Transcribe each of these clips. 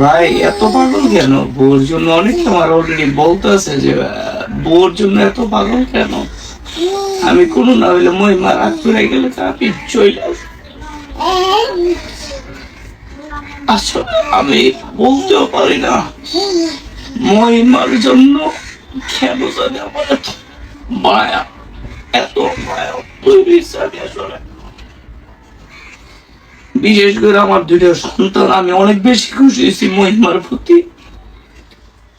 ভাই এত পাগল কেন? বউর জন্য অনেক তোমার অলরেডি বলতেছে যে বউর জন্য এত পাগল কেন? আমি কোনো না হইলে মহিমা রাগ করে গেলে তা আমি চলে আসলে আমি বলতেও পারি না মহিমার জন্য কেন জানি আমার এত মায়া, এত মায়া তৈরি হয়েছে। আমি আসলে বিশেষ করে আমার দুটো সন্তান, আমি অনেক বেশি খুশি হয়েছি মহিমার প্রতি।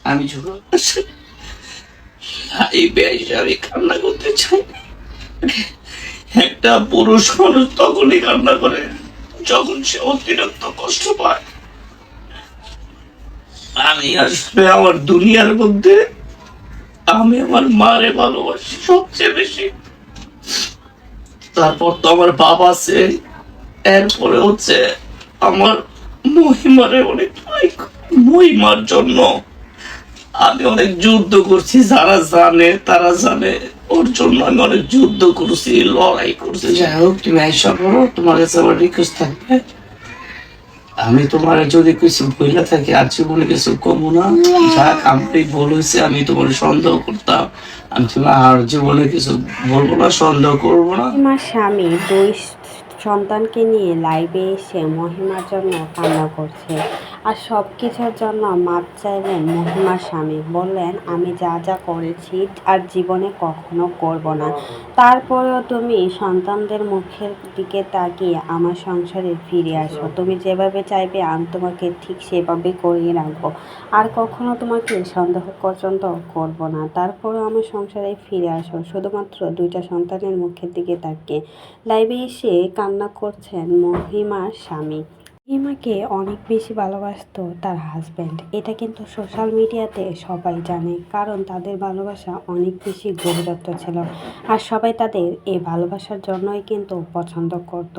আমি যখন এই বেশ আমি কান্না করতে চাই না। একটা পুরুষ মানুষ তখনই কান্না করে যখন সে অতিরিক্ত কষ্ট পায়। আমি আসলে আমার দুনিয়ার মধ্যে আমি আমার মারে ভালোবাসি সবচেয়ে বেশি। তারপর তো আমার বাবা আছে, এরপরে হচ্ছে আমার মহিমারে অনেক মহিমার জন্য আমি অনেক যুদ্ধ করছি। যারা জানে তারা জানে, ওর জন্য আমি অনেক যুদ্ধ করছি, লড়াই করছি। যাই হোক, তুমি আইসা করো, তোমার কাছে আমার রিকোয়েস্ট থাকবে, আমি তোমার যদি কিছু বইলা থাকি আর জীবনে কিছু কমো না। যাক, আমি বলেছি আমি তোমার সন্দেহ করতাম, আমি তোমার আর জীবনে কিছু বলবো না, সন্দেহ করবো না। মহিমার স্বামী দুই সন্তানকে নিয়ে লাইভে এসে মহিমার জন্য কান্না করছে, আর সব কিছুর জন্য মাপ চাইলেন মহিমার স্বামী। বললেন, আমি যা যা করেছি আর জীবনে কখনো করব না, তারপরেও তুমি সন্তানদের মুখের দিকে তাকিয়ে আমার সংসারে ফিরে আসো। তুমি যেভাবে চাইবে আমি তোমাকে ঠিক সেভাবে করিয়ে রাখবো, আর কখনো তোমাকে সন্দেহ পর্যন্ত করব না। তারপরেও আমার সংসারে ফিরে আসো, শুধুমাত্র দুইটা সন্তানের মুখের দিকে তাকিয়ে। লাইভে এসে কান্না করছেন মহিমার স্বামী। মহিমাকে অনেক বেশি ভালোবাসতো তার হাজব্যান্ড, এটা কিন্তু সোশ্যাল মিডিয়াতে সবাই জানে, কারণ তাদের ভালোবাসা অনেক বেশি গভীরত্ব ছিল। আর সবাই তাদের এই ভালোবাসার জন্যই কিন্তু পছন্দ করত,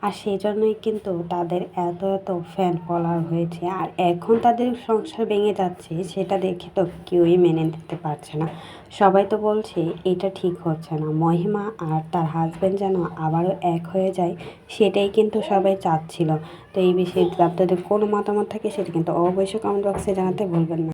আর সেই জন্যই কিন্তু তাদের এত এত ফ্যান ফলোয়ার হয়েছে। আর এখন তাদের সংসার ভেঙে যাচ্ছে, সেটা দেখে তো কেউই মেনে নিতে পারছে না। সবাই তো বলছে এটা ঠিক হচ্ছে না, মহিমা আর তার হাজব্যান্ড যেন আবারও এক হয়ে যায়, সেটাই কিন্তু সবাই চাচ্ছিল। তো এই বিষয়ে আপনাদের কোনো মতামত থাকে সেটা কিন্তু অবশ্যই কমেন্ট বক্সে জানাতে ভুলবেন না।